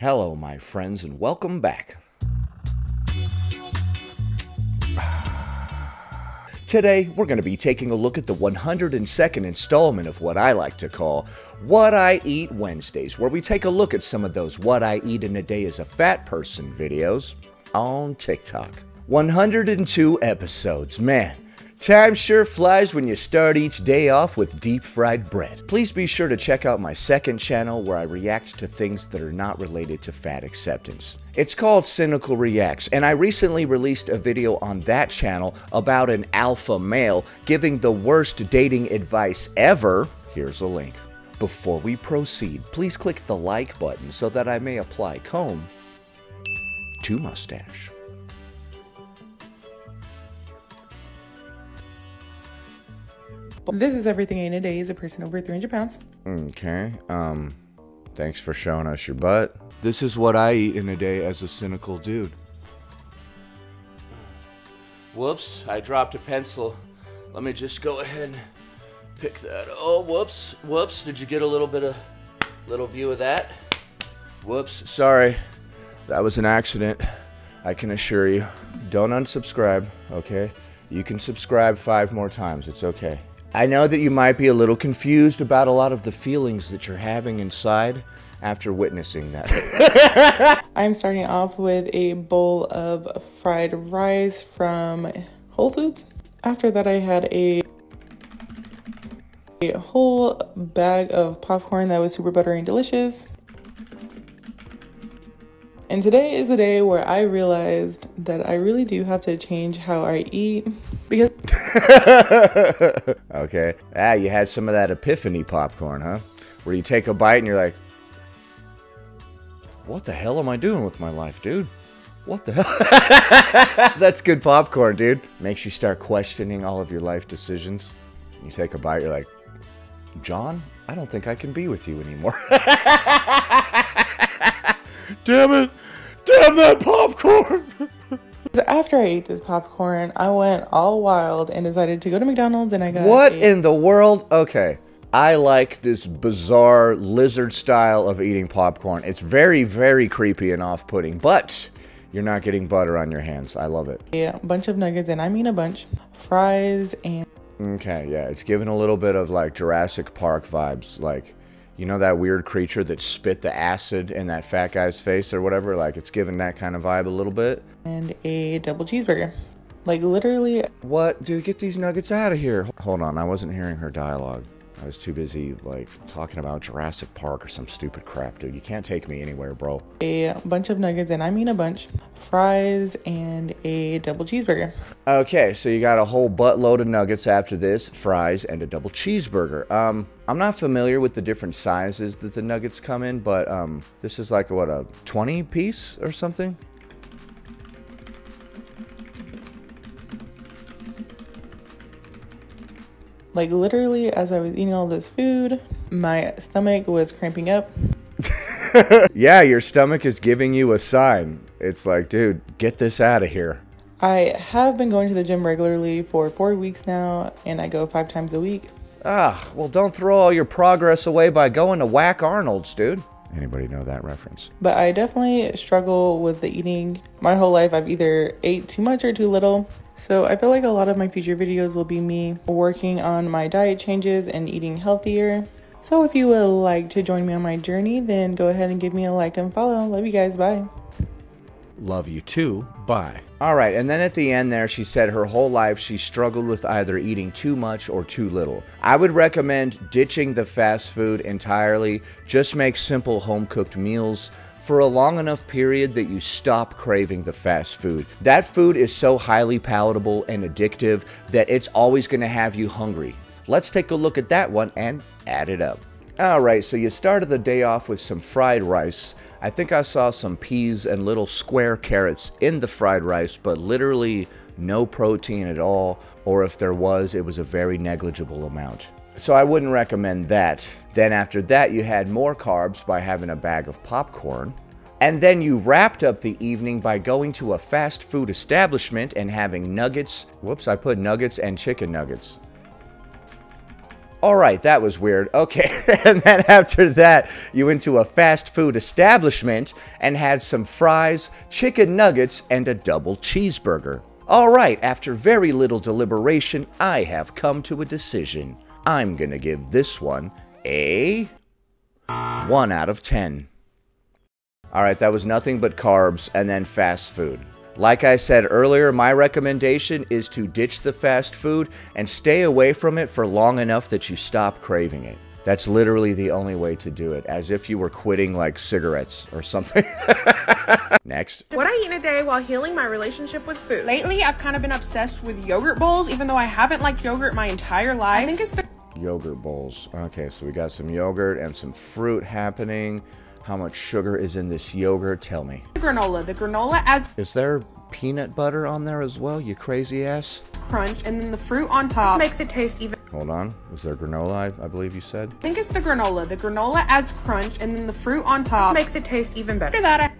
Hello, my friends, and welcome back. Today, we're going to be taking a look at the 102nd installment of what I like to call What I Eat Wednesdays, where we take a look at some of those What I Eat in a Day as a Fat Person videos on TikTok. 102 episodes, man. Time sure flies when you start each day off with deep-fried bread. Please be sure to check out my second channel where I react to things that are not related to fat acceptance. It's called Cynical Reacts, and I recently released a video on that channel about an alpha male giving the worst dating advice ever. Here's a link. Before we proceed, please click the like button so that I may apply comb to mustache. This is everything in a day as a person over 300 pounds. Okay, thanks for showing us your butt. This is what I eat in a day as a cynical dude. Whoops, I dropped a pencil. Let me just go ahead and pick that. Oh, whoops, did you get a little view of that? Whoops, sorry. That was an accident, I can assure you. Don't unsubscribe, okay? You can subscribe 5 more times, it's okay. I know that you might be a little confused about a lot of the feelings that you're having inside after witnessing that. I'm starting off with a bowl of fried rice from Whole Foods. After that, I had a whole bag of popcorn that was super buttery and delicious. And today is the day where I realized that I really do have to change how I eat because... Okay. You had some of that epiphany popcorn, huh? Where you take a bite and you're like, what the hell am I doing with my life, dude? What the hell? That's good popcorn, dude. Makes you start questioning all of your life decisions. You take a bite, you're like, John, I don't think I can be with you anymore. Damn it! Damn that popcorn! After I ate this popcorn, I went all wild and decided to go to McDonald's and I got What in the world? Okay. I like this bizarre lizard style of eating popcorn. It's very, very creepy and off-putting, but you're not getting butter on your hands. I love it. a bunch of nuggets, and I mean a bunch, fries, and... Okay, yeah, it's giving a little bit of like Jurassic Park vibes. Like, you know that weird creature that spit the acid in that fat guy's face or whatever? Like, it's giving that kind of vibe a little bit. And a double cheeseburger. Like, literally... What? Dude, get these nuggets out of here. Hold on, I wasn't hearing her dialogue. I was too busy, like, talking about Jurassic Park or some stupid crap, dude. You can't take me anywhere, bro. A bunch of nuggets, and I mean a bunch, fries, and a double cheeseburger. Okay, so you got a whole buttload of nuggets after this, fries, and a double cheeseburger. I'm not familiar with the different sizes that the nuggets come in, but, this is like, what, a 20 piece or something? Like, literally, as I was eating all this food, my stomach was cramping up. Yeah, your stomach is giving you a sign. It's like, dude, get this out of here. I have been going to the gym regularly for 4 weeks now, and I go 5 times a week. Well, don't throw all your progress away by going to Whack Arnold's, dude. Anybody know that reference? But I definitely struggle with the eating. My whole life, I've either ate too much or too little. So I feel like a lot of my future videos will be me working on my diet changes and eating healthier. So if you would like to join me on my journey, then go ahead and give me a like and follow. Love you guys. Bye. Love you too. Bye. Alright, and then at the end there, she said her whole life she struggled with either eating too much or too little. I would recommend ditching the fast food entirely. Just make simple home-cooked meals for a long enough period that you stop craving the fast food. That food is so highly palatable and addictive that it's always going to have you hungry. Let's take a look at that one and add it up. Alright, so you started the day off with some fried rice. I think I saw some peas and little square carrots in the fried rice, but literally no protein at all, or if there was, it was a very negligible amount. So I wouldn't recommend that. Then after that, you had more carbs by having a bag of popcorn. And then you wrapped up the evening by going to a fast food establishment and having nuggets. Whoops, I put nuggets and chicken nuggets. All right, that was weird. Okay, and then after that, you went to a fast food establishment and had some fries, chicken nuggets, and a double cheeseburger. All right, after very little deliberation, I have come to a decision. I'm gonna give this one a 1 out of 10. All right, that was nothing but carbs and then fast food. Like I said earlier, my recommendation is to ditch the fast food and stay away from it for long enough that you stop craving it. That's literally the only way to do it, as if you were quitting like cigarettes or something. Next. What I eat in a day while healing my relationship with food. Lately, I've kind of been obsessed with yogurt bowls, even though I haven't liked yogurt my entire life. I think it's the Yogurt bowls. Okay, so we got some yogurt and some fruit happening. How much sugar is in this yogurt? Tell me. granola. The granola adds Is there peanut butter on there as well, you crazy ass? crunch, and then the fruit on top makes it taste even. Hold on. Was there granola, I believe you said? I think it's the granola. The granola adds crunch, and then the fruit on top makes it taste even better. After that,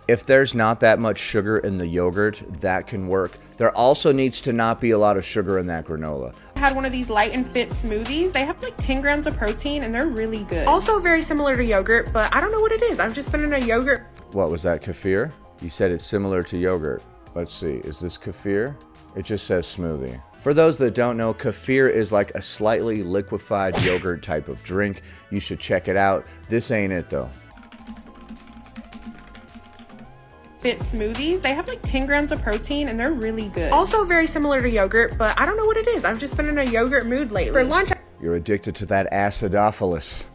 If there's not that much sugar in the yogurt, that can work. There also needs to not be a lot of sugar in that granola. I had one of these light and fit smoothies. They have like 10 grams of protein, and they're really good. Also very similar to yogurt, but I don't know what it is. I've just been in a yogurt. What was that, kefir? You said it's similar to yogurt. Let's see, is this kefir? It just says smoothie. For those that don't know, kefir is like a slightly liquefied yogurt type of drink. You should check it out. This ain't it though. Fit smoothies. They have like 10 grams of protein, and they're really good. Also very similar to yogurt, but I don't know what it is. I've just been in a yogurt mood lately. For lunch, You're addicted to that acidophilus.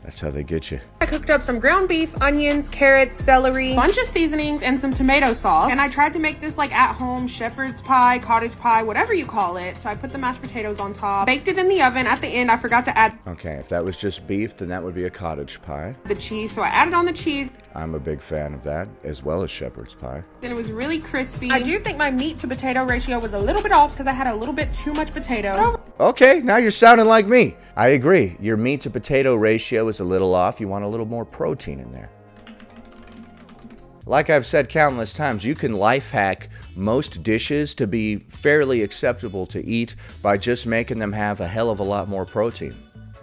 That's how they get you. I cooked up some ground beef, onions, carrots, celery, bunch of seasonings, and some tomato sauce. And I tried to make this like at home shepherd's pie, cottage pie, whatever you call it. So I put the mashed potatoes on top, baked it in the oven. At the end, I forgot to add Okay, if that was just beef, then that would be a cottage pie. the cheese. So I added on the cheese, I'm a big fan of that, as well as shepherd's pie. and it was really crispy. I do think my meat to potato ratio was a little bit off because I had a little bit too much potato. Okay, now you're sounding like me. I agree. Your meat to potato ratio is a little off. You want a little more protein in there. Like I've said countless times, you can life hack most dishes to be fairly acceptable to eat by just making them have a hell of a lot more protein,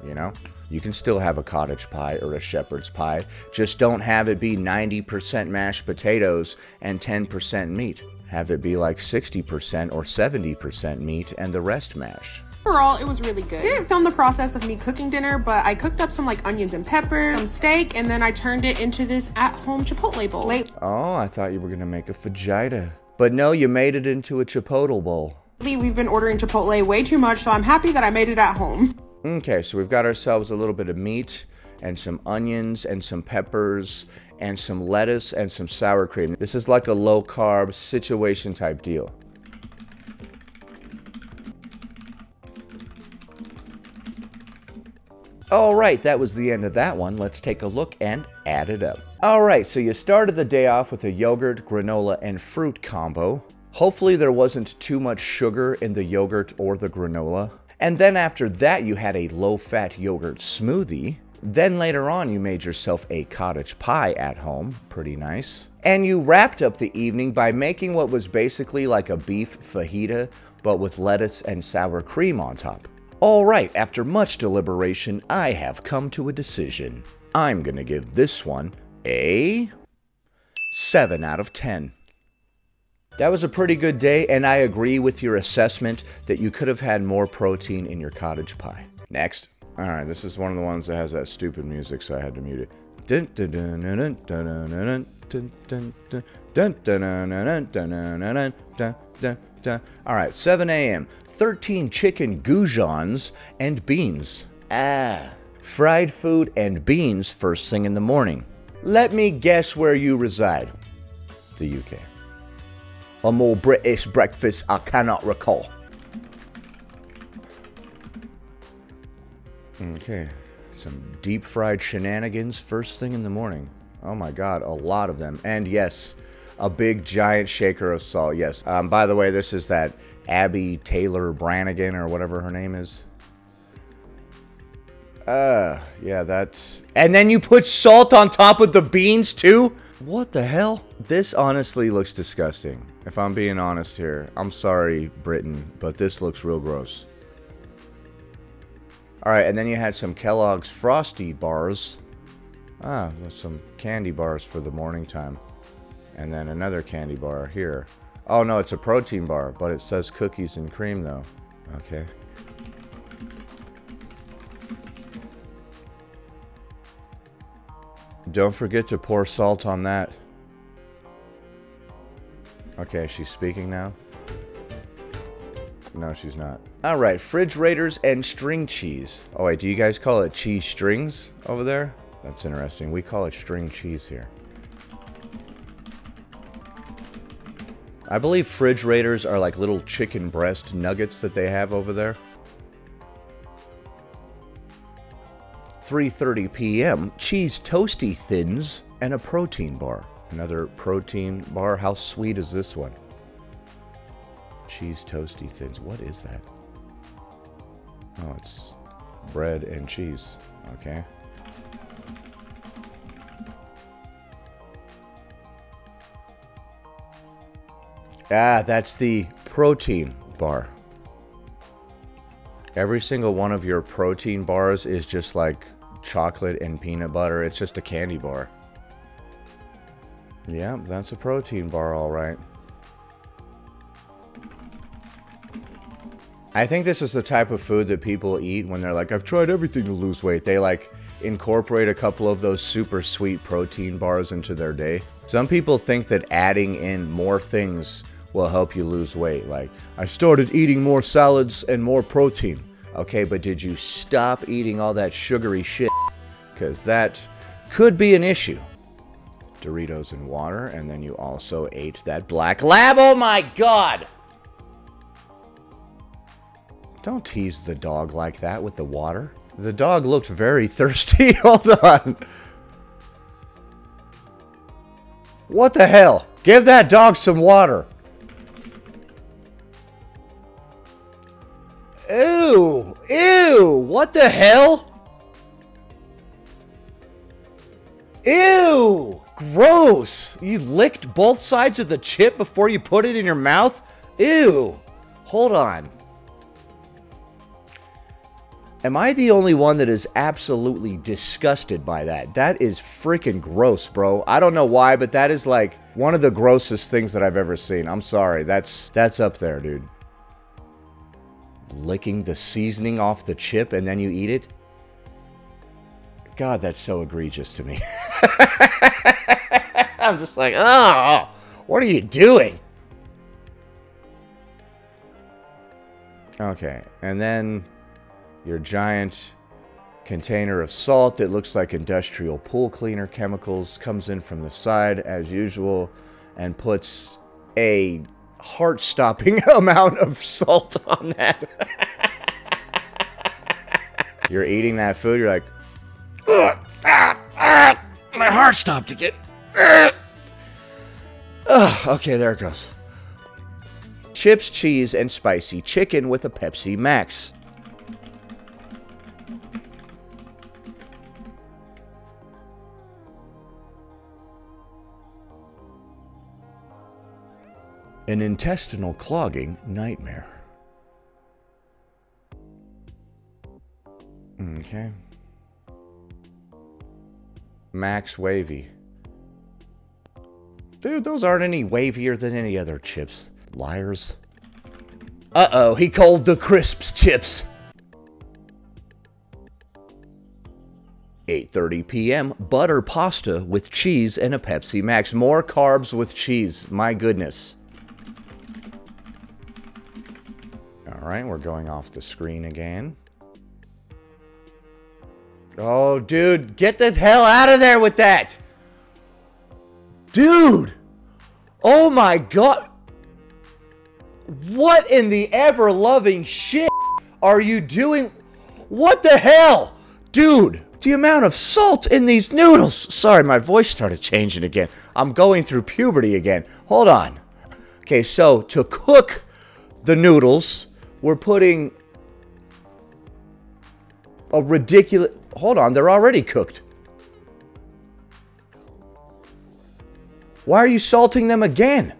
you know? You can still have a cottage pie or a shepherd's pie, just don't have it be 90% mashed potatoes and 10% meat. Have it be like 60% or 70% meat and the rest mash. Overall, it was really good. I didn't film the process of me cooking dinner, but I cooked up some like onions and peppers, some steak, and then I turned it into this at-home Chipotle bowl. Oh, I thought you were gonna make a fajita. But no, you made it into a Chipotle bowl. Lately, we've been ordering Chipotle way too much, so I'm happy that I made it at home. Okay, so we've got ourselves a little bit of meat and some onions and some peppers and some lettuce and some sour cream. This is like a low-carb situation type deal. All right, that was the end of that one. Let's take a look and add it up. All right, so you started the day off with a yogurt, granola, and fruit combo. Hopefully there wasn't too much sugar in the yogurt or the granola. And then after that, you had a low-fat yogurt smoothie. Then later on, you made yourself a cottage pie at home. Pretty nice. And you wrapped up the evening by making what was basically like a beef fajita, but with lettuce and sour cream on top. All right, after much deliberation, I have come to a decision. I'm gonna give this one a 7 out of 10. That was a pretty good day, and I agree with your assessment that you could have had more protein in your cottage pie. Next. All right, this is one of the ones that has that stupid music, so I had to mute it. All right, 7 a.m. 13 chicken goujons and beans. Fried food and beans first thing in the morning. Let me guess where you reside. The UK. A more British breakfast I cannot recall. Okay, some deep fried shenanigans first thing in the morning. Oh my god, a lot of them. And yes, a big giant shaker of salt, yes. By the way, this is that Abby Taylor Brannigan or whatever her name is. Yeah, that's... And then you put salt on top of the beans too? What the hell? This honestly looks disgusting. If I'm being honest here, I'm sorry, Britain, but this looks real gross. Alright, and then you had some Kellogg's Frosty bars. Ah, there's some candy bars for the morning time. And then another candy bar here. Oh no, it's a protein bar, but it says cookies and cream though. Okay. Don't forget to pour salt on that. Okay, she's speaking now. No, she's not. Alright, refrigerators and string cheese. Oh wait, do you guys call it cheese strings over there? That's interesting. We call it string cheese here. I believe refrigerators are like little chicken breast nuggets that they have over there. 3:30 p.m. Cheese toasty thins and a protein bar. Another protein bar. How sweet is this one? Cheese toasty thins. What is that? Oh, it's bread and cheese. Okay. Ah, that's the protein bar. Every single one of your protein bars is just like chocolate and peanut butter. It's just a candy bar. Yeah, that's a protein bar, all right. I think this is the type of food that people eat when they're like, I've tried everything to lose weight. They like incorporate a couple of those super sweet protein bars into their day. Some people think that adding in more things will help you lose weight. Like, I started eating more salads and more protein. Okay, but did you stop eating all that sugary shit? Because that could be an issue. Doritos and water, and then you also ate that black lab. Oh my god! Don't tease the dog like that with the water. The dog looked very thirsty. Hold on. What the hell? Give that dog some water. Ew. Ew. What the hell? Ew. Gross. You licked both sides of the chip before you put it in your mouth? Ew. Hold on. Am I the only one that is absolutely disgusted by that? That is freaking gross, bro. I don't know why, but that is like one of the grossest things that I've ever seen. I'm sorry. That's up there, dude. Licking the seasoning off the chip and then you eat it? God, that's so egregious to me. I'm just like, oh, what are you doing? Okay, and then your giant container of salt that looks like industrial pool cleaner chemicals comes in from the side as usual and puts a heart-stopping amount of salt on that. You're eating that food, you're like, my heart stopped again. Okay, there it goes. Chips, cheese, and spicy chicken with a Pepsi Max. An intestinal clogging nightmare. Okay. Max Wavy. Dude, those aren't any wavier than any other chips. Liars. Uh-oh, he called the crisps chips. 8:30 p.m. Butter pasta with cheese and a Pepsi Max. More carbs with cheese. My goodness. Alright, we're going off the screen again. Oh, dude, get the hell out of there with that! Dude! Oh my god! What in the ever-loving shit are you doing? What the hell? Dude, the amount of salt in these noodles! Sorry, my voice started changing again. I'm going through puberty again. Hold on. Okay, so to cook the noodles, we're putting a ridiculous... Hold on, they're already cooked. Why are you salting them again?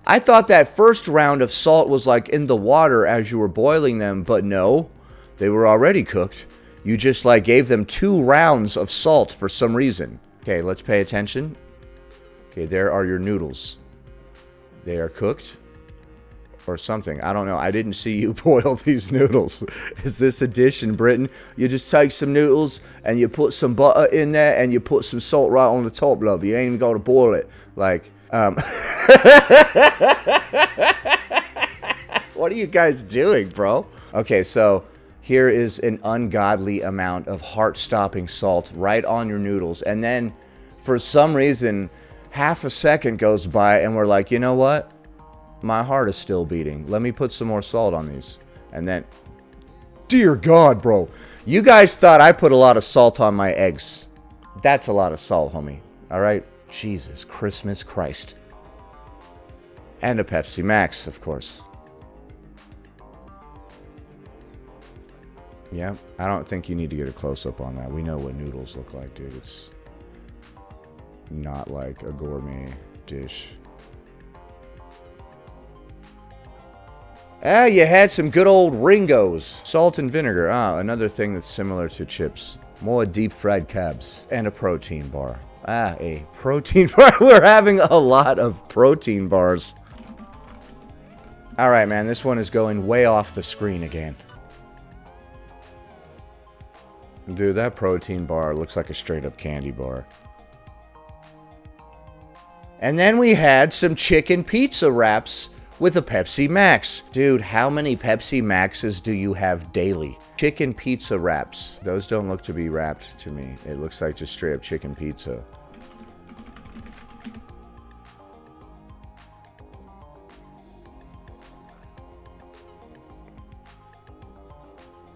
I thought that first round of salt was like in the water as you were boiling them, but no, they were already cooked. You just like gave them 2 rounds of salt for some reason. Okay, let's pay attention. Okay, there are your noodles. They are cooked or something. I don't know. I didn't see you boil these noodles. Is this a dish in Britain? You just take some noodles and you put some butter in there and you put some salt right on the top, love. You ain't even got to boil it. Like, what are you guys doing, bro? Okay, so here is an ungodly amount of heart-stopping salt right on your noodles. And then, for some reason, half a second goes by and we're like, you know what? My heart is still beating. Let me put some more salt on these. And then, dear God, bro. You guys thought I put a lot of salt on my eggs. That's a lot of salt, homie. All right? Jesus Christmas Christ. And a Pepsi Max, of course. Yeah, I don't think you need to get a close-up on that. We know what noodles look like, dude. It's not like a gourmet dish. Ah, you had some good old Ringos. Salt and vinegar. Ah, another thing that's similar to chips. More deep-fried carbs. And a protein bar. Ah, a protein bar. We're having a lot of protein bars. Alright, man. This one is going way off the screen again. Dude, that protein bar looks like a straight-up candy bar. And then we had some chicken pizza wraps with a Pepsi Max. Dude, how many Pepsi Maxes do you have daily? Chicken pizza wraps. Those don't look to be wrapped to me. It looks like just straight-up chicken pizza.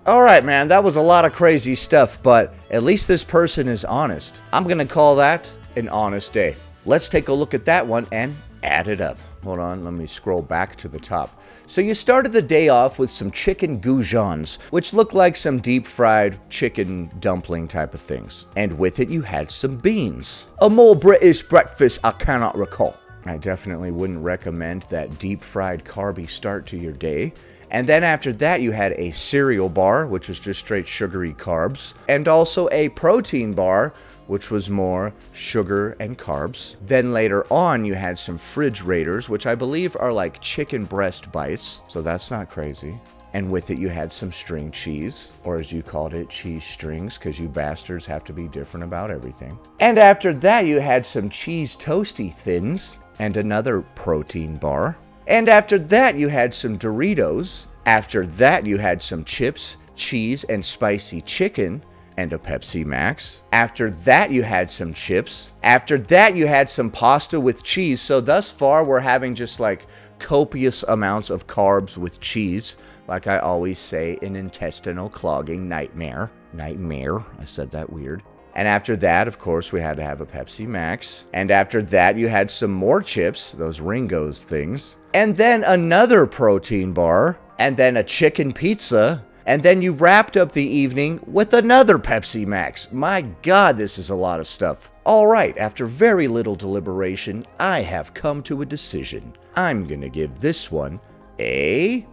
Alright, man, that was a lot of crazy stuff, but at least this person is honest. I'm gonna call that an honest day. Let's take a look at that one and add it up. Hold on, let me scroll back to the top. So you started the day off with some chicken goujons, which look like some deep-fried chicken dumpling type of things. And with it, you had some beans. A more British breakfast I cannot recall. I definitely wouldn't recommend that deep-fried carby start to your day. And then after that, you had a cereal bar, which was just straight sugary carbs. And also a protein bar, which was more sugar and carbs. Then later on, you had some fridge raiders, which I believe are like chicken breast bites. So that's not crazy. And with it, you had some string cheese, or as you called it, cheese strings, because you bastards have to be different about everything. And after that, you had some cheese toasty thins and another protein bar. And after that, you had some Doritos. After that, you had some chips, cheese, and spicy chicken, and a Pepsi Max. After that, you had some chips. After that, you had some pasta with cheese. So thus far, we're having just like copious amounts of carbs with cheese. Like I always say, an intestinal clogging nightmare. Nightmare. I said that weird. And after that, of course, we had to have a Pepsi Max. And after that, you had some more chips, those Ringos things. And then another protein bar. And then a chicken pizza. And then you wrapped up the evening with another Pepsi Max. My God, this is a lot of stuff. All right, after very little deliberation, I have come to a decision. I'm gonna give this one a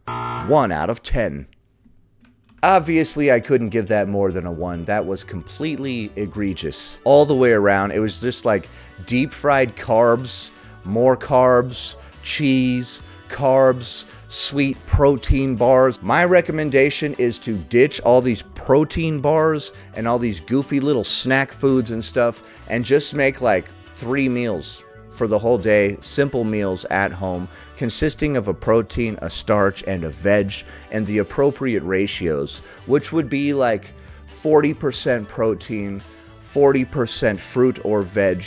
1 out of 10. Obviously, I couldn't give that more than a 1. That was completely egregious. All the way around, it was just like deep-fried carbs, more carbs, cheese, carbs, sweet protein bars. My recommendation is to ditch all these protein bars and all these goofy little snack foods and stuff and just make like 3 meals for the whole day, simple meals at home, consisting of a protein, a starch, and a veg, and the appropriate ratios, which would be like 40% protein, 40% fruit or veg,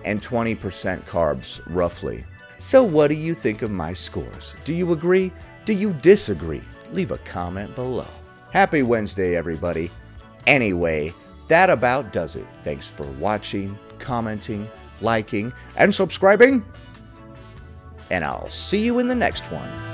and 20% carbs, roughly. So what do you think of my scores? Do you agree? Do you disagree? Leave a comment below. Happy Wednesday, everybody. Anyway, that about does it. Thanks for watching, commenting, liking, and subscribing. And I'll see you in the next one.